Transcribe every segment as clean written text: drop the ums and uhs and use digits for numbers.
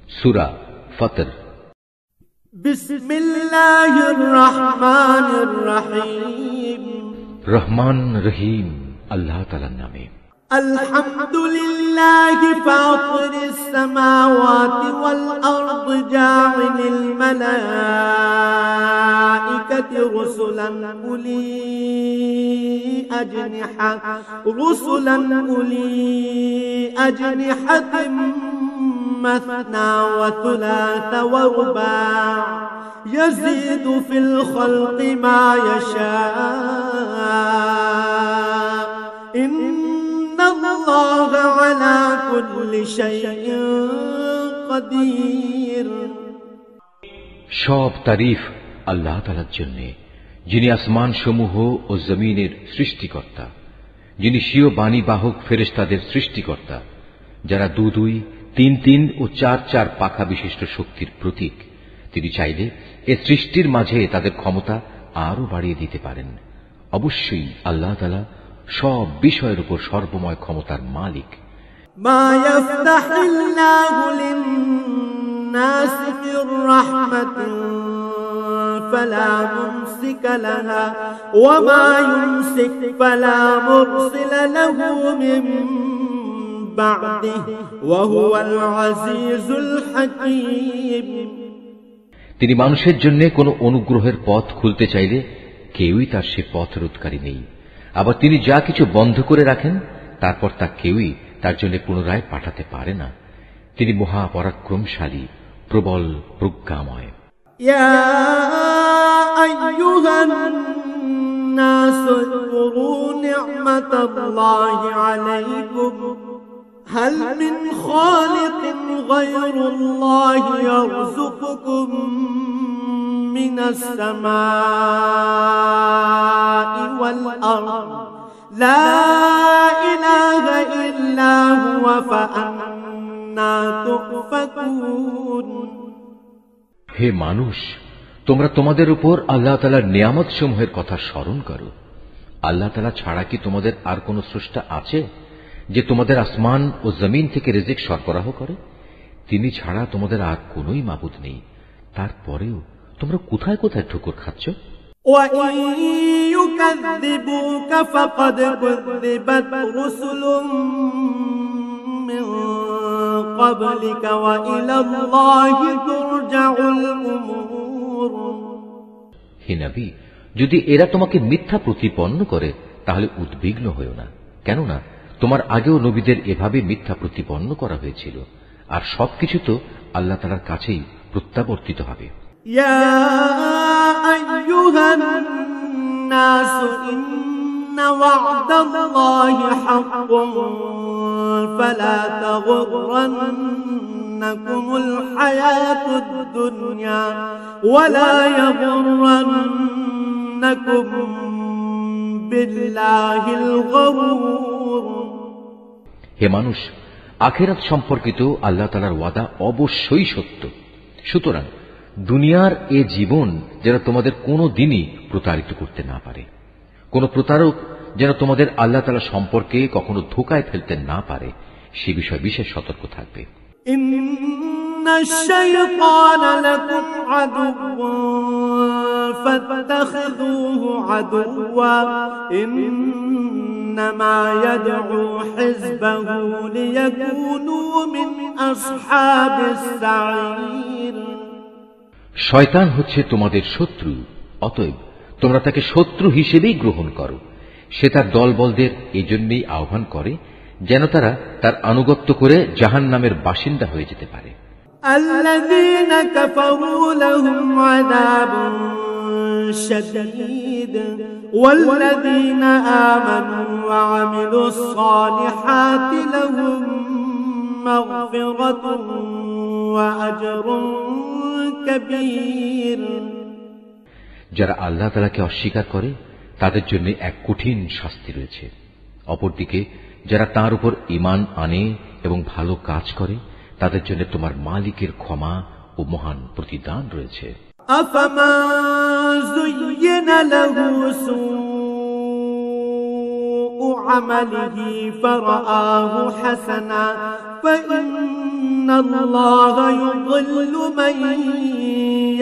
সূরা ফাতর। বিসমিল্লাহির রহমানির রহিম। রহমান রহিম আল্লাহ তাআলার নামে। আলহামদুলিল্লাহি ফাতিরিস সামাওয়াতি ওয়াল আরদি জাইলিল মালাইকাতি রুসুলান উলি আজনিহাতিন مثنى وثلاث ورباع يزيد في الخلق ما يشاء إن الله على كل شيء قدير। সব তারিফ আল্লাহ তাআলার জন্য, যিনি আসমান সমূহ ও জমিনের সৃষ্টিকর্তা, যিনি স্বীয় বাণী বাহক ফেরেশতাদের সৃষ্টিকর্তা, যারা দুই, তিন তিন ও চার চার পাখা বিশিষ্ট শক্তির প্রতীক। তিনি চাইলে এ সৃষ্টির মাঝে তাদের ক্ষমতা আরো বাড়িয়ে দিতে পারেন। অবশ্যই আল্লাহ তাআলা সব বিষয়ের উপর সর্বময় ক্ষমতার মালিক। মা ইয়াফতাহিল্লাহু লিন-নাসি মির রাহমাতিন ফালা মুমসিকা লাহা ওয়া মা ইউমসিক ফালা মুরসিলা লাহু মিন তিনি মানুষের জন্য কোন অনুগ্রহের পথ খুলতে চাইলে কেউই তার সে পথ রোধকারী নেই। আবার তিনি যা কিছু বন্ধ করে রাখেন তারপর তা কেউই তার জন্য পুনরায় পাঠাতে পারে না। তিনি মহাপরাক্রমশালী, প্রবল প্রজ্ঞাময়। ইয়া আইয়ুহান নাসু যকুরু নি'মাতাল্লাহি আলাইকুম هل من خالق غير الله يرزقكم من السماء والأرض لا إله إلا هو فأنا تؤفكون। হে মানুষ, তোমরা তোমাদের উপর আল্লাহ তাআলার নিয়ামত সমূহের কথা স্মরণ করো। আল্লাহ তাআলা ছাড়া কি তোমাদের আর কোন স্রষ্টা আছে যে তোমাদের আসমান ও জমিন থেকে রিজিক সরবরাহ করে? তিনি ছাড়া তোমাদের আর কোনই মাবুদ নেই। তারপরেও তোমরা কোথায় কোথায় ঠুকুর খাচ্ছ? হে নবী, যদি এরা তোমাকে মিথ্যা প্রতিপন্ন করে তাহলে উদ্বিগ্ন হয়ো না, কেননা তোমার আগেও নবীদের এভাবে মিথ্যা প্রতিপন্ন করা হয়েছিল, আর সবকিছু তো আল্লাহ তাআলার কাছেই প্রত্যাবর্তিত হবে। ইয়া আইয়ুহান নাসু ইন্না ওয়া'দাল্লাহি হাক্কুন ফালা তাগুররান্নাকুমুল হায়াতুদ দুনিয়া ওয়ালা ইয়াগুররান্নাকুম বিল্লাহিল গরুর। হে মানুষ, আখিরাত সম্পর্কিত আল্লাহ তাআলার ওয়াদা অবশ্যই সত্য। সুতরাং দুনিয়ার এ জীবন যেন তোমাদের কোনো দিনই প্রতারিত করতে না পারে। কোন প্রতারক যেন তোমাদের আল্লাহ তাআলা সম্পর্কে কখনো ধোঁকায় ফেলতে না পারে, সে বিষয়ে বিশেষ সতর্ক থাকবে। ইন্নাশ শাইতানা লাকুম আদুওয়ান ফাত্তাখিযুহু আদুওয়া ইন্নামা ইয়াদউ হিজবাহু লিয়াকুনু মিন আসহাবিস সাঈর। শয়তান হচ্ছে তোমাদের শত্রু, অতএব তোমরা তাকে শত্রু হিসেবেই গ্রহণ করো। সে তার দলবলদের এজন্যই আহ্বান করে যেন তারা তার আনুগত্য করে জাহান্নামের বাসিন্দা হয়ে যেতে পারে। আল্লাযীনা কাফারু লাহুম আযাবুন শাদীদ ওয়াল্লাযীনা আমানু ওয়া আমিলুস সালিহাতি লাহুম মাগফিরাতুন ওয়া আজরুন কাবীর। যারা আল্লাহ তাআলাকে অস্বীকার করে তাদের জন্য এক কঠিন শাস্তি রয়েছে। অপরদিকে যারা তার উপর ঈমান আনে এবং ভালো কাজ করে তাদের জন্য তোমার মালিকের ক্ষমা ও মহান প্রতিদান রয়েছে। আফামান যুয়্যিনা লাহু সুউ আমালিহি ফারাআহু হাসানা ফাইন্ন إن الله يضل من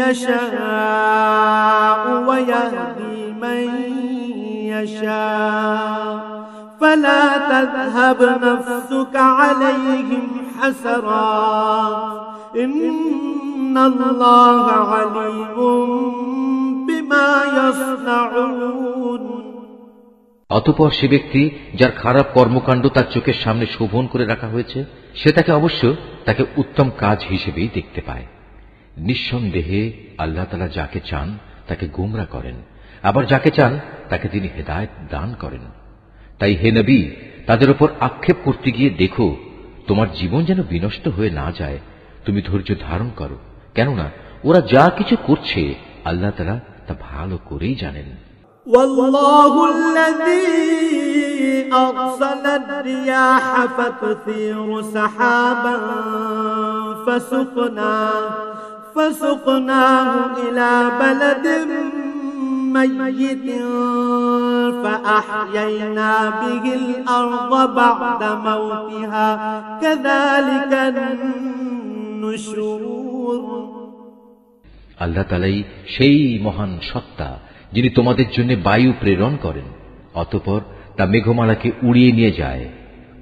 يشاء ويهدي من يشاء فلا تذهب نفسك عليهم حسرات إن الله عليم بما يصنعون। অতঃপর সে ব্যক্তি যার খারাপ কর্মকাণ্ড তার চোখের সামনে শোভন করে রাখা হয়েছে, সে তাকে অবশ্য তাকে উত্তম কাজ হিসেবেই দেখতে পায়। নিঃসন্দেহে আল্লাহ তাআলা যাকে চান তাকে গোমরা করেন, আবার যাকে চান তাকে তিনি হেদায়েত দান করেন। তাই হে নবী, তাদের উপর আক্ষেপ করতে গিয়ে দেখো তোমার জীবন যেন বিনষ্ট হয়ে না যায়। তুমি ধৈর্য ধারণ করো, কেননা ওরা যা কিছু করছে আল্লাহ তাআলা তা ভালো করেই জানেন। والله الذي أرسل الرياح فتثير سحابا فسقناه إلى بلد ميت فأحيينا به الأرض بعد موتها كذلك النشور। আল্লাহ তাআলাই সেই মহান সত্তা যিনি তোমাদের জন্য বায়ু প্রেরণ করেন, অতঃপর তা মেঘমালাকে উড়িয়ে নিয়ে যায়,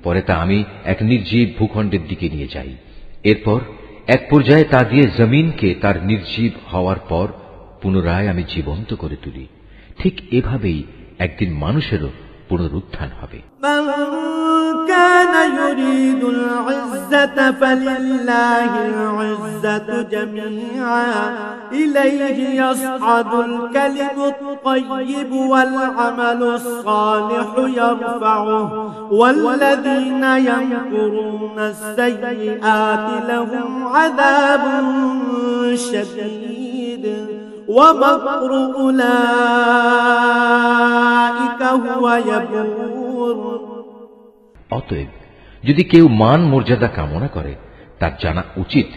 পরে তা আমি এক নির্জীব ভূখণ্ডের দিকে নিয়ে যাই। এরপর এক পর্যায়ে তা দিয়ে জমিনকে তার নির্জীব হওয়ার পর পুনরায় আমি জীবন্ত করে তুলি। ঠিক এভাবেই একদিন মানুষেরও পুনরুত্থান হবে। كان يريد العزة فلله العزة جميعا إليه يصعد الكلم الطيب والعمل الصالح يرفعه والذين يمكرون السيئات لهم عذاب شديد ومكر أولئك هو يبور। অতএব যদি কেউ মান মর্যাদা কামনা করে তার জানা উচিত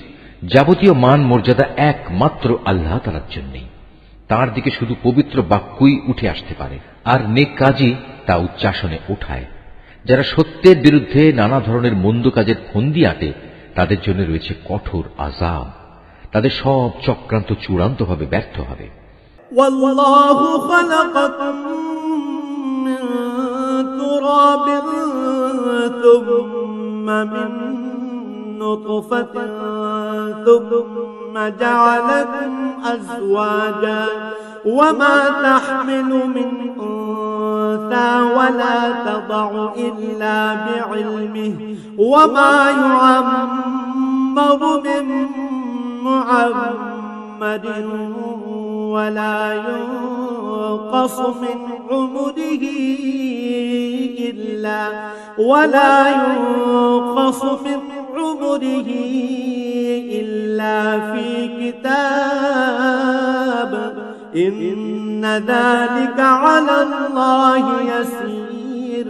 যাবতীয় মান মর্যাদা একমাত্র আল্লাহ তাআলার জন্যই। তার দিকে শুধু পবিত্র বাক্যই উঠে আসতে পারে, আর নেক কাজই তা উচ্চাসনে ওঠায়। যারা সত্যের বিরুদ্ধে নানা ধরনের মন্দ কাজের ফন্দি আটে তাদের জন্য রয়েছে কঠোর আযাব। তাদের সব চক্রান্ত চূড়ান্তভাবে ব্যর্থ হবে। ওয়াল্লাহু খালাকাকুম মিন তুরাবিন থুম্মা মিন নুতফাতিন থুম্মা জাআলাকুম আযওয়াজা ওয়ামা তাহমিলু মিন উনসা ওয়ালা তাদউ ইল্লা বিইলমিহি ওয়ামা ইউআম্মারু মিন محمد ولا ينقص من عمره إلا في كتاب إن ذلك على الله يسير।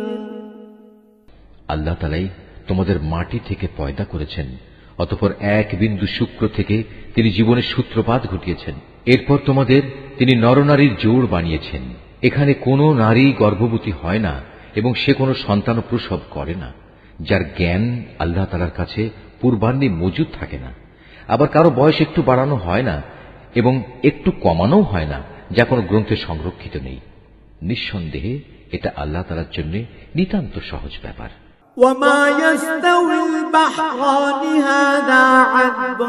আল্লাহ তাআলাই তোমাদের মাটি থেকে পয়দা করেছেন, অতঃপর এক বিন্দু শুক্র থেকে তিনি জীবনের সূত্রপাত ঘটিয়েছেন। এরপর তোমাদের তিনি নরনারীর জোড় বানিয়েছেন। এখানে কোনো নারী গর্ভবতী হয় না এবং সে কোনো সন্তান প্রসব করে না, যার জ্ঞান আল্লাহ তাআলার কাছে পূর্বান্নে মজুদ থাকে না। আবার কারো বয়স একটু বাড়ানো হয় না এবং একটু কমানো হয় না, যা কোনো গ্রন্থে সংরক্ষিত নেই। নিঃসন্দেহে এটা আল্লাহ তাআলার জন্য নিতান্ত সহজ ব্যাপার। وما يستوي البحران هذا عذب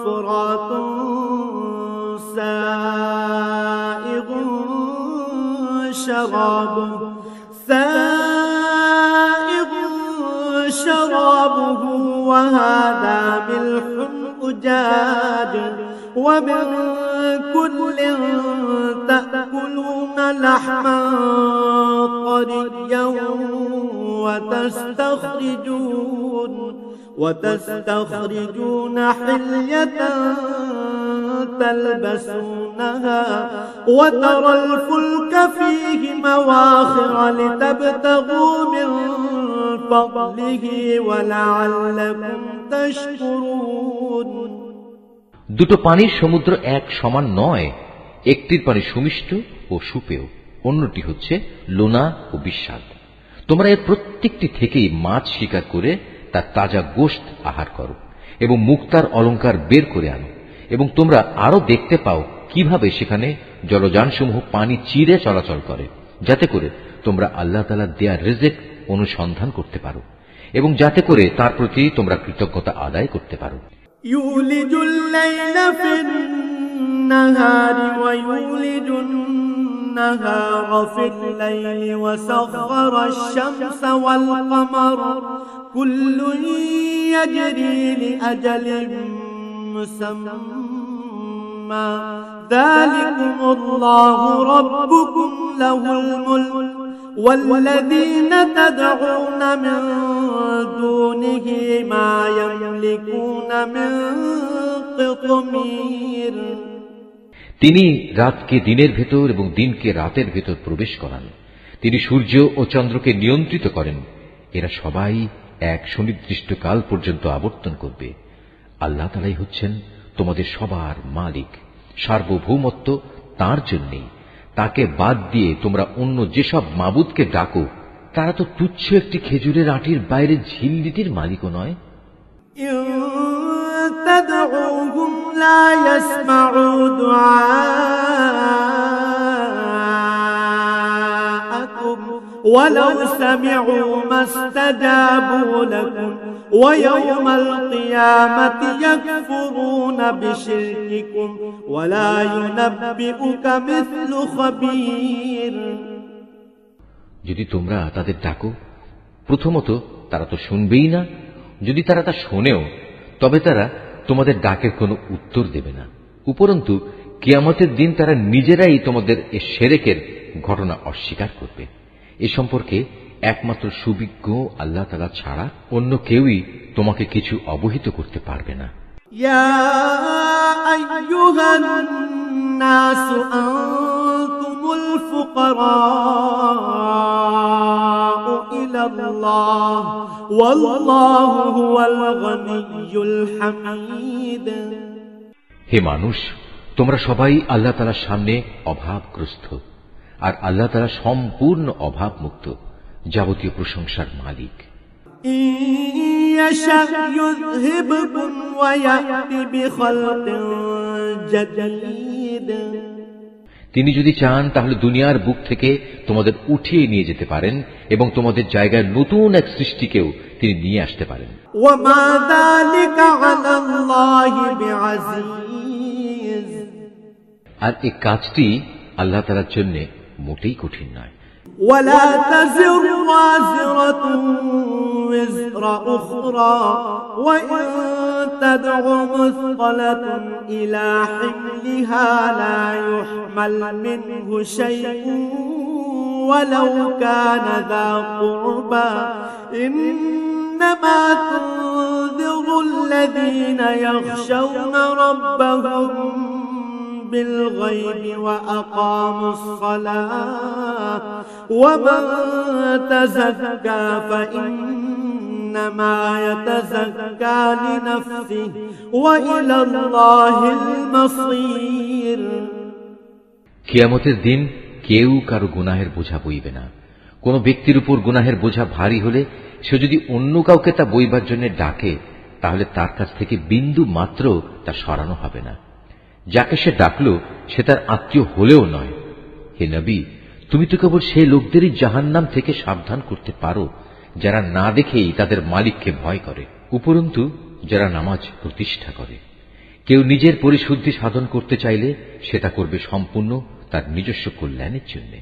فرات سائغ شرابه وهذا ملح أجاج ومن كل تأكلون لحما طريا وتستخرجون حلية تلبسونها وترى الفلك فيه مواخر لتبتغوا من فضله ولعلكم تشكرون। দুটো পানির সমুদ্র এক সমান নয়, একটির পানি সুমিষ্ট ও সুপেয়, অন্যটি হচ্ছে লোনা ও বিস্বাদ। তোমরা এর প্রত্যেকটি থেকেই মাছ শিকার করে তার তাজা গোশত আহার করো এবং মুক্তার অলংকার বের করে আনো, এবং তোমরা আরো দেখতে পাও কিভাবে সেখানে জলযানসমূহ পানি চিরে চলাচল করে, যাতে করে তোমরা আল্লাহ তাআলার দেয়া রিজিক অনুসন্ধান করতে পারো এবং যাতে করে তার প্রতি তোমরা কৃতজ্ঞতা আদায় করতে পারো। ইউলিজুল লাইলা ফিন নাহারি ওয়া ইউলিজুন নাহারা ফিল লাইলি ওয়া সাখখারা আশ-শামসা ওয়াল কামার কুল্লুন ইয়াজরি লিআজালিন মুসাম্মা যালিকুমুল্লাহু রাব্বুকুম লাহুল মুলক والذين تدعون من دونه ما يملكون من قطمير। তিনি রাতকে দিনের ভেতর এবং দিনকে রাতের ভেতর প্রবেশ করান। তিনি সূর্য ও চন্দ্রকে নিয়ন্ত্রিত করেন। এরা সবাই এক সুনির্দিষ্ট কাল পর্যন্ত আবর্তন করবে। আল্লাহ তাআলাই হচ্ছেন তোমাদের সবার মালিক। সার্বভৌমত্ব তাঁর জন্যই। তাকে বাদ দিয়ে তোমরা অন্য যেসব মাবুদকে ডাকো তারা তো তুচ্ছ একটি খেজুরের আটির বাইরে ঝিল্লিটির মালিকও নয়। تدعوهم لا يسمعوا دعاءكم ولو سمعوا ما استجابوا لكم ويوم القيامة يكفرون بشرككم ولا ينبئك مثل خبير। যদি তোমরা তাদের ডাকো, প্রথমত তারা তো শুনবেই না। যদি তারা তা শোনেও তবে তারা তোমাদের ডাকের কোনো উত্তর দেবে না। উপরন্তু কিয়ামতের দিন তারা নিজেরাই তোমাদের এ শিরকের ঘটনা অস্বীকার করবে। এ সম্পর্কে একমাত্র সুবিজ্ঞ আল্লাহ তাআলা ছাড়া অন্য কেউই তোমাকে কিছু অবহিত করতে পারবে না। ইয়া আইয়ুহান নাসু আনতুমুল ফুকারাউ ইলাল্লাহ ওয়াল্লাহু হুয়াল গনিয়্যুল হামিদ। হে মানুষ, তোমরা সবাই আল্লাহ তাআলার সামনে অভাবগ্রস্ত, আর আল্লাহ তাআলা সম্পূর্ণ অভাবমুক্ত, যাবতীয় প্রশংসার মালিক। তিনি যদি চান তাহলে দুনিয়ার বুক থেকে তোমাদের উঠিয়ে নিয়ে যেতে পারেন এবং তোমাদের জায়গায় নতুন এক সৃষ্টিকেও তিনি নিয়ে আসতে পারেন। আর এই কাজটি আল্লাহ তাআলার জন্য মোটেই কঠিন নয়। ولا تزر وازرة وزر أخرى وإن تدع مثقلة إلى حملها لا يحمل منه شيء ولو كان ذا قربى إنما تنذر الذين يخشون ربهم بالغيب وأقاموا الصلاة ومن تزكى فإنما يتزكى لنفسه وإلى الله المصير। কিয়ামতের দিন কেউ কারো গুনাহের বোঝা বইবে না। কোন ব্যক্তির উপর গুনাহের বোঝা ভারী হলে সে যদি অন্য কাউকে তা বইবার জন্য ডাকে তাহলে তার কাছ থেকে বিন্দু মাত্র তা সরানো হবে না। যাকে সে ডাকল সে তার আত্মীয় হলেও নয়। হে নবী, তুমি তো কেবল সেই লোকদেরই জাহান্নাম থেকে সাবধান করতে পারো যারা না দেখেই তাদের মালিককে ভয় করে, উপরন্তু যারা নামাজ প্রতিষ্ঠা করে। কেউ নিজের পরিশুদ্ধি সাধন করতে চাইলে সেটা করবে সম্পূর্ণ তার নিজস্ব কল্যাণের জন্য।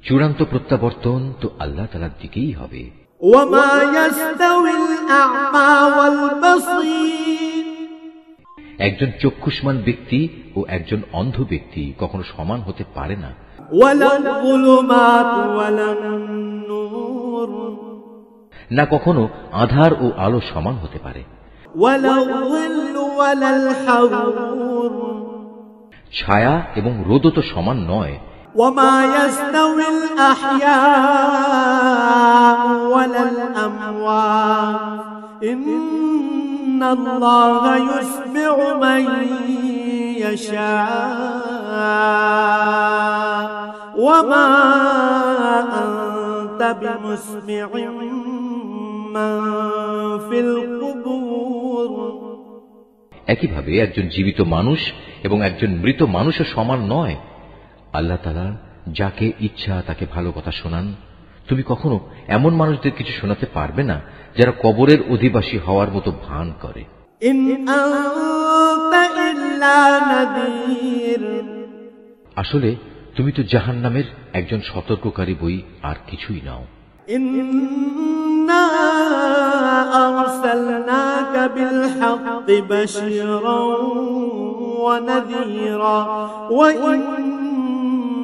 চূড়ান্ত প্রত্যাবর্তন তো আল্লাহ তাআলার দিকেই হবে। ওয়ামা ইয়াস্তাউিল আ'মা ওয়াল বাসীর। একজন চক্ষুষ্মান ব্যক্তি ও একজন অন্ধ ব্যক্তি কখনো সমান হতে পারে না। না কখনো আধার ও আলো সমান হতে পারে। ছায়া এবং রোদও তো সমান নয়। إن الله يسمع من يشاء وما أنت بمسمع من في القبور একইভাবে একজন জীবিত মানুষ এবং একজন মৃত মানুষও সমান নয়। আল্লাহ তাআলা যাকে ইচ্ছা তাকে ভালো কথা শোনান। তুমি কখনো এমন মানুষদের কিছু শোনাতে পারবে না যারা কবরের অধিবাসী হওয়ার মতো ভান করে। ইন আনতা ইল্লা নাযীর, আসলে তুমি তো জাহান্নামের একজন সতর্ককারী বই, আর কিছুই নাও। ইন্না আরসালনাকা বিল হাক্কি বাশীরান ওয়া নাযীরা ওয়া ইন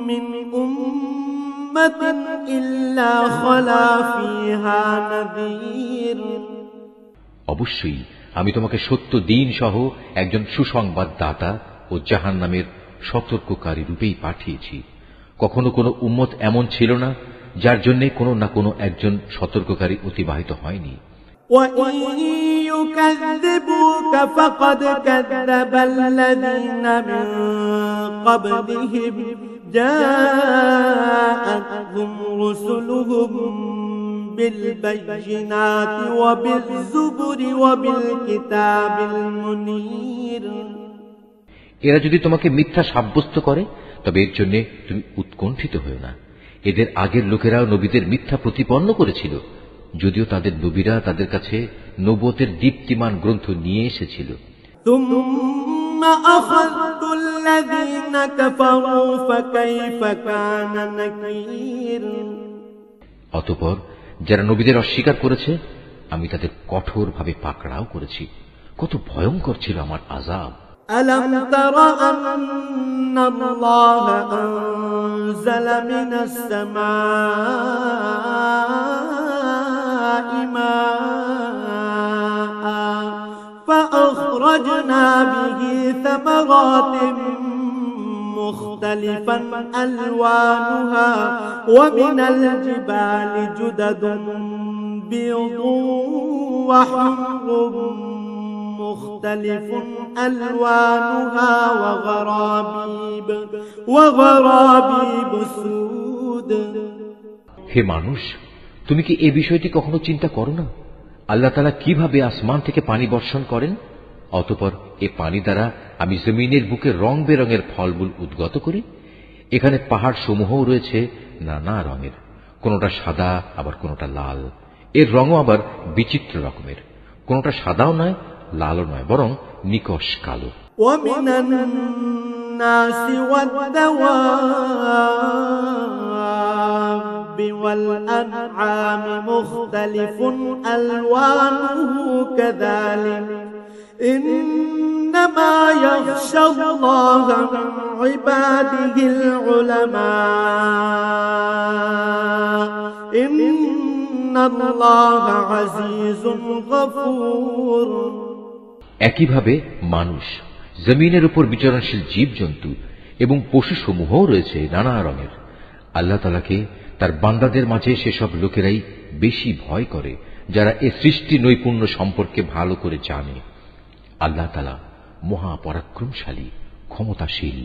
মিন উম্মাতিন ইল্লা খালা ফীহা নাযীর। অবশ্যই আমি তোমাকে সত্য দ্বীন সহ একজন সুসংবাদদাতা ও জাহান্নামের সতর্ককারী রূপেই পাঠিয়েছি। কখনো কোনো উম্মত এমন ছিল না যার জন্য কোনো না কোনো একজন সতর্ককারী অতিবাহিত হয়নি। بالبينات وبالزبر وبالكتاب المنير। এরা যদি তোমাকে মিথ্যা সাব্যস্ত করে তবে এর জন্য তুমি উৎকণ্ঠিত হও না। এদের আগের লোকেরাও নবীদের মিথ্যা প্রতিপন্ন করেছিল, যদিও তাদের নবীরা তাদের কাছে নবুয়তের দীপ্তিমান গ্রন্থ নিয়ে এসেছিল। ثم أخذت الذين كفروا فكيف كان نكير। অতঃপর যারা নবীদের অস্বীকার করেছে আমি তাদের কঠোরভাবে পাকড়াও করেছি। কত ভয়ঙ্কর ছিল আমার আযাব। ألم تر أن الله أنزل من السماء ماء فأخرجنا به ثمرات مختلفا ألوانها ومن الجبال جدد بيض وحمر مختلف ألوانها وغرابيب سود। হে মানুষ, তুমি কি এই বিষয়টি কখনো চিন্তা করো না? আল্লাহ তাআলা কিভাবে আসমান থেকে পানি বর্ষণ করেন, অতঃপর এ পানি দ্বারা আমি জমিনের বুকে রং বেরঙের ফলমূল উদ্গত করি। এখানে পাহাড় সমূহও রয়েছে নানা রঙের, কোনটা সাদা আবার কোনটা লাল। এর রঙও আবার বিচিত্র রকমের, কোনটা সাদাও নয় লালও নয়, বরং নিকষ কালো। ومن الناس والدواب والأنعام مختلف ألوانه كذلك إنما يخشى الله من عباده العلماء إن الله عزيز غفور। একইভাবে মানুষ, জমিনের উপর বিচরণশীল জীবজন্তু এবং পশুসমূহও রয়েছে নানা রঙের। আল্লাহ তাআলাকে তার বান্দাদের মাঝে সেসব লোকেরাই বেশি ভয় করে যারা এ সৃষ্টি নৈপুণ্য সম্পর্কে ভালো করে জানে। আল্লাহ তাআলা মহাপরাক্রমশালী, ক্ষমতাশীল।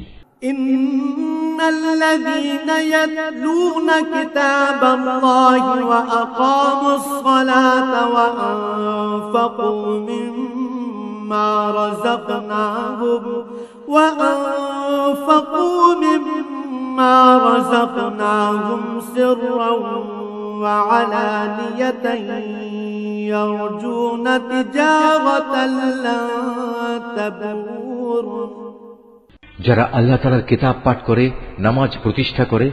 ইন্নাল্লাযীনা ইয়াতলুনা কিতাবাল্লাহি ওয়া আকামুস সালাতা ওয়া আনফাকু মিম্মা রাযাকনাহুম সিররান ওয়া আলানিয়াতান ইয়ারজুনা তিজারাতান লান তাবুর। যারা আল্লাহ তাআলার কিতাব পাঠ করে, নামাজ প্রতিষ্ঠা করে,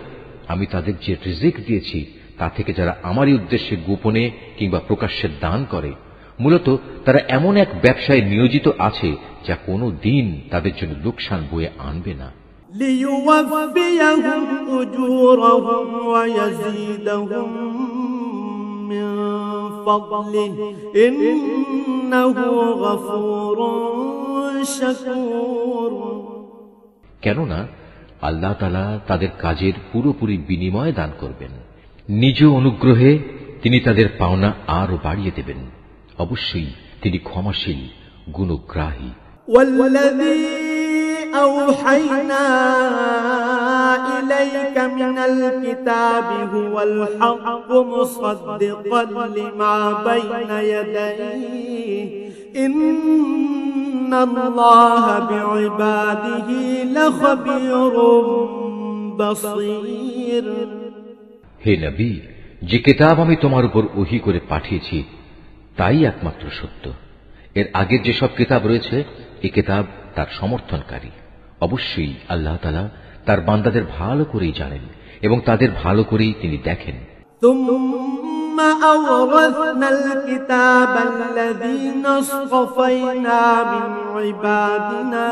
আমি তাদের যে রিজিক দিয়েছি তা থেকে যারা আমারই উদ্দেশ্যে গোপনে কিংবা প্রকাশ্যে দান করে, মূলত তারা এমন এক ব্যবসায় নিয়োজিত আছে যা কোনো দিন তাদের জন্য লোকসান বয়ে আনবে না। লিইউওয়াফিয়াহুম উজুরাহুম ওয়া ইয়াজিদাহুম মিন ফাদলিহি ইন্নাহু গফুরুন শাকুর। কেননা আল্লাহ তাআলা তাদের কাজের পুরোপুরি বিনিময় দান করবেন। নিজ অনুগ্রহে তিনি তাদের পাওনা আরো বাড়িয়ে দেবেন। অবশ্যই তিনি ক্ষমাশীল, গুণগ্রাহী। والذي أوحينا إليك من الكتاب هو الحق مصدقا لما بين يديه إن الله بعباده لخبير بصير হে নবী, যে কিতাব আমি তোমার উপর ওহী করে পাঠিয়েছি তাই একমাত্র সত্য। এর আগের যেসব কিতাব রয়েছে এই কিতাব তার সমর্থনকারী। অবশ্যই আল্লাহ তাআলা তার বান্দাদের ভালো করেই জানেন এবং তাদের ভালো করেই তিনি দেখেন। ثم أورثنا الكتاب الذين اصطفينا من عبادنا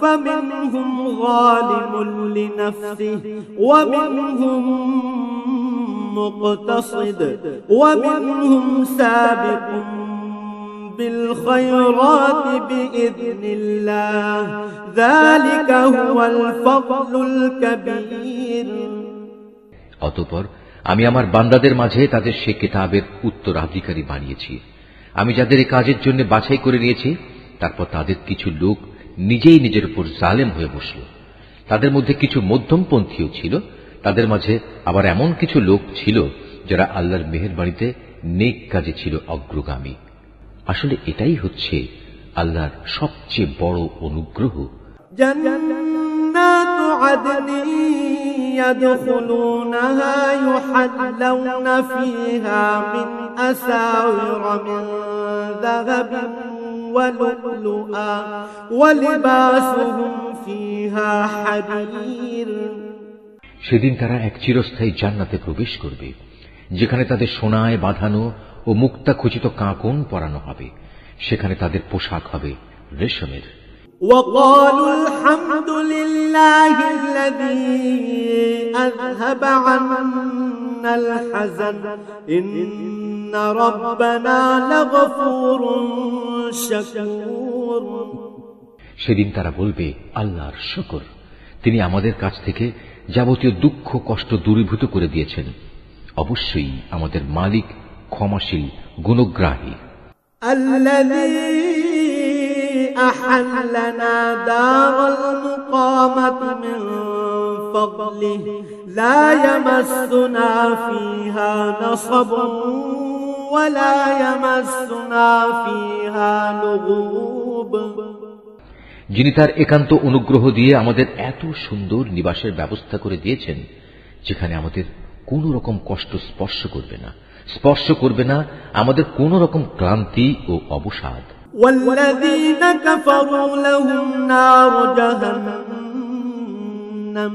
فمنهم ظالم لنفسه ومنهم مقتصد ومنهم سابق بالخيرات بإذن الله ذلك هو الفضل الكبير। অতঃপর আমি আমার বান্দাদের মাঝে তাদের সে কিতাবের উত্তরাধিকারী বানিয়েছি। আমি যাদের এই কাজের জন্য বাছাই করে নিয়েছি, তারপর তাদের কিছু লোক নিজেই নিজের উপর জালেম হয়ে বসল। তাদের মধ্যে কিছু মধ্যমপন্থীও ছিল, তাদের মাঝে আবার এমন কিছু লোক ছিল যারা আল্লাহর মেহেরবানিতে নেক কাজে ছিল অগ্রগামী। আসলে এটাই হচ্ছে আল্লাহর সবচেয়ে বড় অনুগ্রহ। জান্নাত আদন يدخلونها يحلون فيها من أساور من ذهب ولؤلؤا ولباسهم فيها حرير। সেদিন তারা এক চিরস্থায়ী জান্নাতে প্রবেশ করবে, যেখানে তাদের সোনায় বাঁধানো ও মুক্তা খচিত কাঁকন পরানো হবে। সেখানে তাদের পোশাক হবে রেশমের। وقالوا الحمد لله الذي أذهب عنا الحزن إن ربنا لغفور شكور। সেদিন তারা বলবে, আল্লাহর শুকর, তিনি আমাদের কাছ থেকে যাবতীয় দুঃখ কষ্ট দূরীভূত করে দিয়েছেন। অবশ্যই আমাদের মালিক ক্ষমাশীল গুণগ্রাহী। أحلنا دار المقامة من فضله لا يمسنا فيها نصب ولا يمسنا فيها لغوب। যিনি তার একান্ত অনুগ্রহ দিয়ে আমাদের এত সুন্দর নিবাসের ব্যবস্থা করে দিয়েছেন, যেখানে আমাদের কোন রকম কষ্ট স্পর্শ করবে না, স্পর্শ করবে না আমাদের কোন রকম ক্লান্তি ও অবসাদ। والذين كفروا لهم نار جهنم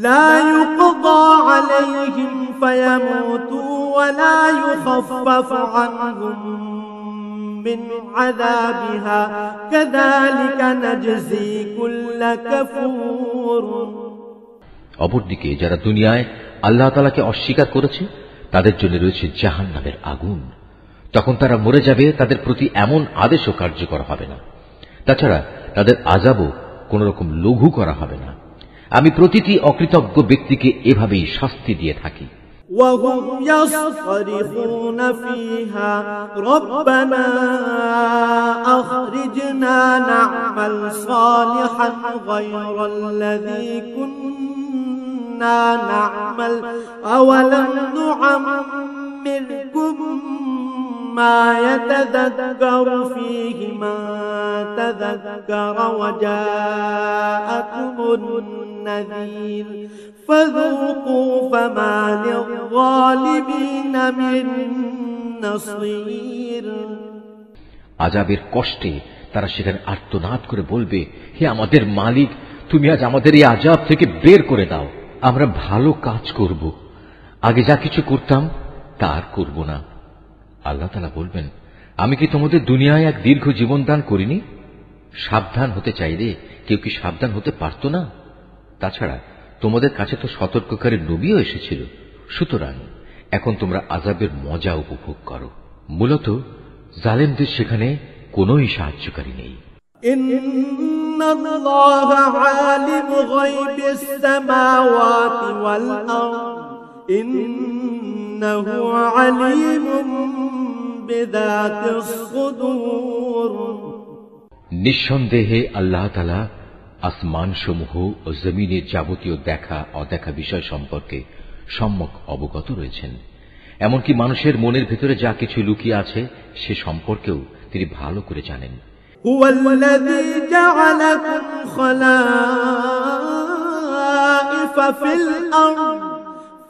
لا يقضى عليهم فيموتوا ولا يخفف عنهم من عذابها كذلك نجزي كل كفور। অপরদিকে যারা দুনিয়ায় আল্লাহ তাআলাকে অস্বীকার করেছে তাদের জন্য রয়েছে জাহান্নামের আগুন। তখন তারা মরে যাবে, তাদের প্রতি এমন আদেশও কার্যকর হবে না। তাছাড়া তাদের আযাবও কোন রকম লঘু করা হবে না। আমি প্রতিটি অকৃতজ্ঞ ব্যক্তিকে এভাবেই শাস্তি দিয়ে থাকি। وهم يصطرخون فيها ربنا أخرجنا نعمل صالحا غير الذي كنا نعمل أولم نعمركم ما يتذكر فيه من تذكر وجاءكم النذير فذوقوا فما للظالمين من نصير। আযাবের কষ্টে তারা সেখানে আর্তনাদ করে বলবে, হে আমাদের মালিক, তুমি আজ আমাদের এই আযাব থেকে বের করে দাও। আমরা ভালো কাজ করব, আগে যা কিছু করতাম তা আর করব না। আল্লাহ তাআলা বলবেন, আমি কি তোমাদের দুনিয়ায় এক দীর্ঘ জীবন দান করিনি? সাবধান হতে চাইলে কেউ কি সাবধান হতে পারত না? তাছাড়া তোমাদের কাছে তো সতর্ককারী নবীও এসেছিল। সুতরাং এখন তোমরা আযাবের মজা উপভোগ করো। মূলত জালেমদের সেখানে কোনোই সাহায্যকারী নেই। ইন্নাল্লাহা আলিমু গায়বিস সামাওয়াতি ওয়াল আরদ ইন্নাহু আলিমুম বিযাতিস সুদূর। নিঃসন্দেহে আল্লাহ তাআলা আসমানসমূহ ও জমিনের যাবতীয় দেখা অদেখা বিষয় সম্পর্কে সম্যক অবগত রয়েছেন। এমনকি মানুষের মনের ভেতরে যা কিছু লুকিয়ে আছে সে সম্পর্কেও তিনি ভালো করে জানেন।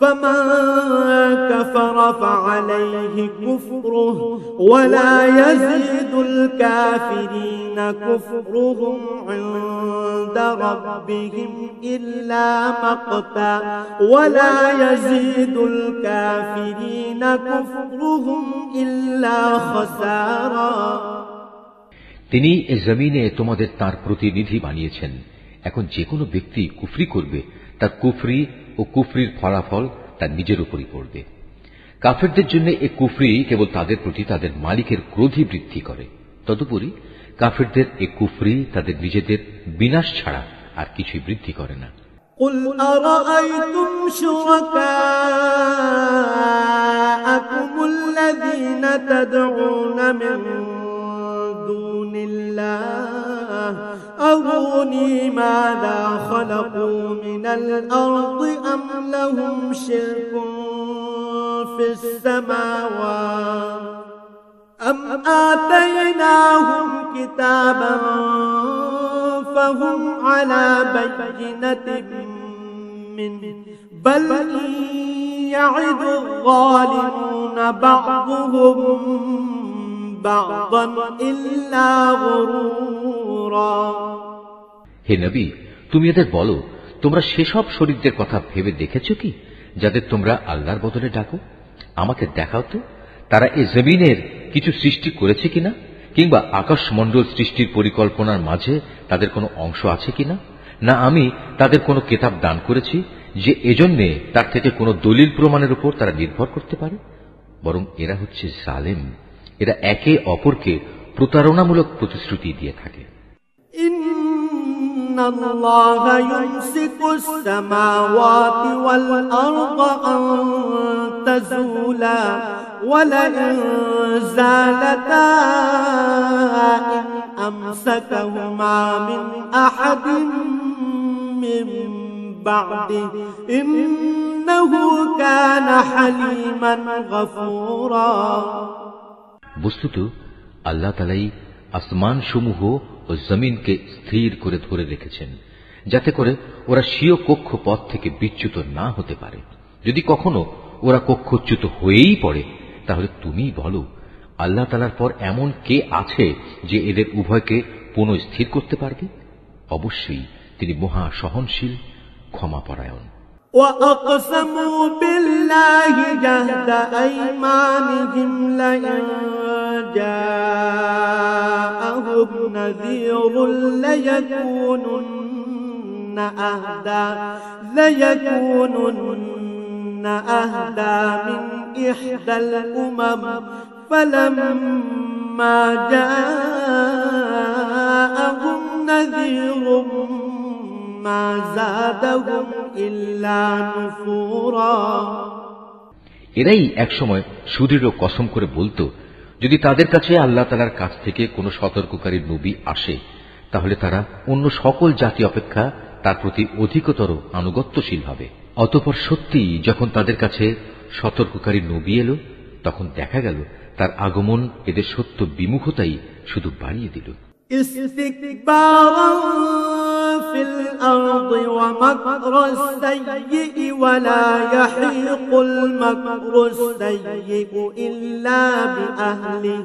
فمن كفر فعليه كفره ولا يزيد الكافرين كفرهم عند ربهم إلا مقتا ولا يزيد الكافرين كفرهم إلا خسارا। তিনি এই জমিনে তোমাদের তার প্রতিনিধি বানিয়েছেন। এখন যে কোনো ব্যক্তি কুফরি করবে তার কুফরি ও কুফরির ফলাফল তার নিজের উপরই পড়বে। কাফেরদের জন্য এই কুফরি কেবল তাদের প্রতি তাদের মালিকের ক্রোধই বৃদ্ধি করে। তদুপরি কাফেরদের এই কুফরি তাদের নিজেদের বিনাশ ছাড়া আর কিছুই বৃদ্ধি করে না। قل أرأيتم شركاءكم الذين تدعون من دون الله أروني ماذا خلقوا من الأرض أم لهم شرك في السماوات أم آتيناهم كتابا فهم على بينة منه بل إن يعد الظالمون بعضهم بعضا إلا غرورا। হে নবী, তুমি এদের বলো, তোমরা সেসব শরীরদের কথা ভেবে দেখেছ কি যাদের তোমরা আল্লাহর বদলে ডাকো? আমাকে দেখাও তো, তারা এ জমিনের কিছু সৃষ্টি করেছে কিনা, কিংবা আকাশমণ্ডল সৃষ্টির পরিকল্পনার মাঝে তাদের কোনো অংশ আছে কিনা। না আমি তাদের কোনো কিতাব দান করেছি যে এজন্যে তার থেকে কোনো দলিল প্রমাণের উপর তারা নির্ভর করতে পারে। বরং এরা হচ্ছে জালেম, এরা একে অপরকে প্রতারণামূলক প্রতিশ্রুতি দিয়ে থাকে। ইন্নাল্লাহা ইউমসিকুস সামাওয়াতি ওয়াল আরদা আন তাযুলা ওয়া লা ইন যালাতা ইন আমসাকাহুমা মিন আহাদিন মিন বা'দিহি ইন্নাহু কানা হালিমান গফুরা। বস্তুত আল্লাহ তাআলাই আসমান সমূহ ও জমিনকে স্থির করে ধরে রেখেছেন, যাতে করে ওরা স্বীয় কক্ষপথ থেকে বিচ্যুত না হতে পারে। যদি কখনো ওরা কক্ষচ্যুত হয়েই পড়ে, তাহলে তুমি বলো, আল্লাহ তাআলার পর এমন কে আছে যে এদের উভয়কে পুনঃস্থির করতে পারবে? অবশ্যই তিনি মহা সহনশীল, ক্ষমাপরায়ণ। وأقسموا بالله جهد أيمانهم لئن جاءهم نذير ليكونن أهدى من إحدى الأمم فلما جاءهم نذير ما زادهم إلا نفورا। এরাই একসময় সুদৃঢ় কসম করে বলতো, যদি তাদের কাছে আল্লাহ তাআলার কাছ থেকে কোনো সতর্ককারী নবী আসে, তাহলে তারা অন্য সকল জাতি অপেক্ষা তার প্রতি অধিকতর আনুগত্যশীল হবে। অতঃপর সত্যিই যখন তাদের কাছে সতর্ককারী নবী এলো, তখন দেখা গেল তার আগমন এদের সত্য বিমুখতাই শুধু বাড়িয়ে দিল। استكبارا في الأرض ومكر السيء ولا يحيق المكر السيء إلا بأهله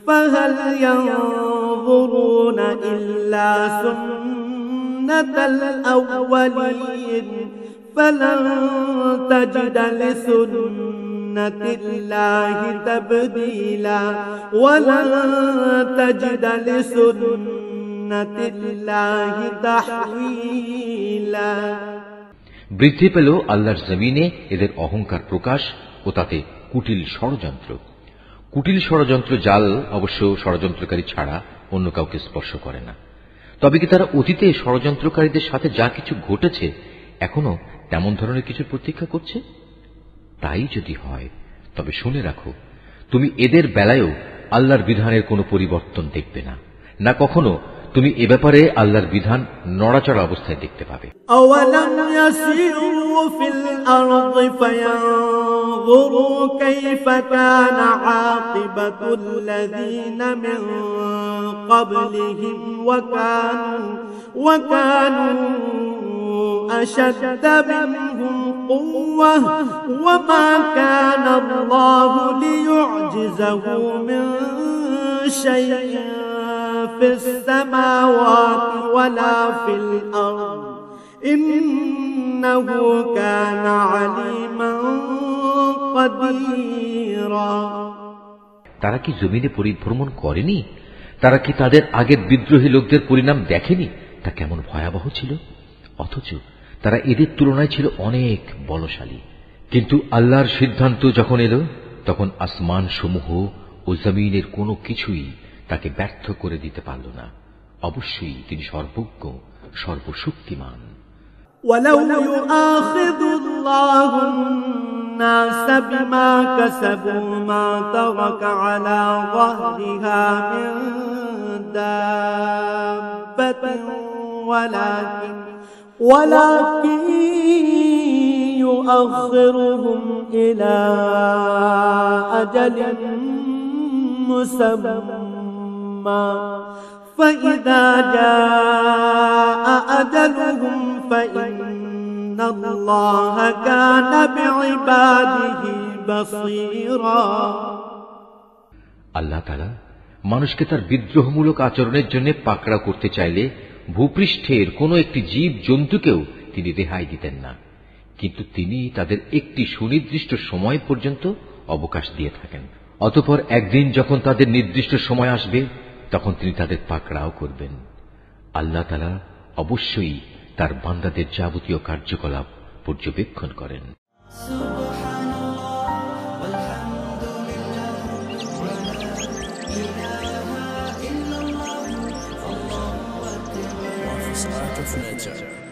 فهل ينظرون إلا سنة الأولين فلن تجد لسنة الله تبديلا ولن تجد لسنة الله تحويلا। বৃদ্ধি পেল আল্লাহর জমিনে এদের অহংকার প্রকাশ ও তাতে কুটিল ষড়যন্ত্র। কুটিল ষড়যন্ত্র জাল অবশ্য ষড়যন্ত্রকারী ছাড়া অন্য কাউকে স্পর্শ করে না। তবে কি তারা অতীতে ষড়যন্ত্রকারীদের সাথে যা কিছু ঘটেছে এখনো তেমন ধরনের কিছুর প্রতীক্ষা করছে? তাই যদি হয় তবে শুনে রাখো, তুমি এদের বেলায়ও আল্লাহর বিধানের কোনো পরিবর্তন দেখবে না, না কখনো তুমি এ ব্যাপারে আল্লাহর বিধান নড়াচড়া অবস্থায় দেখতে পাবে। أولم يسيروا في الأرض فينظروا كيف كان عاقبة الذين من قبلهم وكانوا أشد منهم قوة وما كان الله ليعجزه من شيء في السماوات ولا في الأرض إنه كان عليما قديرا। তারা কি জমিনে পরিভ্রমণ করেনি? তারা কি তাদের আগের বিদ্রোহী লোকদের পরিণাম দেখেনি? তা কেমন ভয়াবহ ছিল। অথচ তারা এদের তুলনায় ছিল অনেক বলশালী। কিন্তু আল্লাহর সিদ্ধান্ত যখন এলো, তখন আসমান সমূহ ও জমিনের কোনো কিছুই তাকে ব্যর্থ করে দিতে পারল না। অবশ্যই তিনি সর্বজ্ঞ, সর্বশক্তিমান। ولو يؤاخذ الله الناس بما كسبوا ما ترك على ظهرها من دابة ولكن يؤخرهم إلى أجل مسمى فإذا جاء أجلهم فإن الله كان بعباده بصيرا। আল্লাহ তাআলা মানুষকে তার বিদ্রোহমূলক আচরণের জন্য পাকড়াও করতে চাইলে ভূপৃষ্ঠের কোনো একটি জীব জন্তুকেও তিনি রেহাই দিতেন না, কিন্তু তিনি তাদের একটি সুনির্দিষ্ট সময় পর্যন্ত অবকাশ দিয়ে থাকেন। অতঃপর একদিন যখন তাদের নির্দিষ্ট সময় আসবে, তখন তিনি তাদের পাকড়াও করবেন। আল্লাহ তাআলা অবশ্যই তার বান্দাদের যাবতীয় কার্যকলাপ পর্যবেক্ষণ করেন। Art of Nature.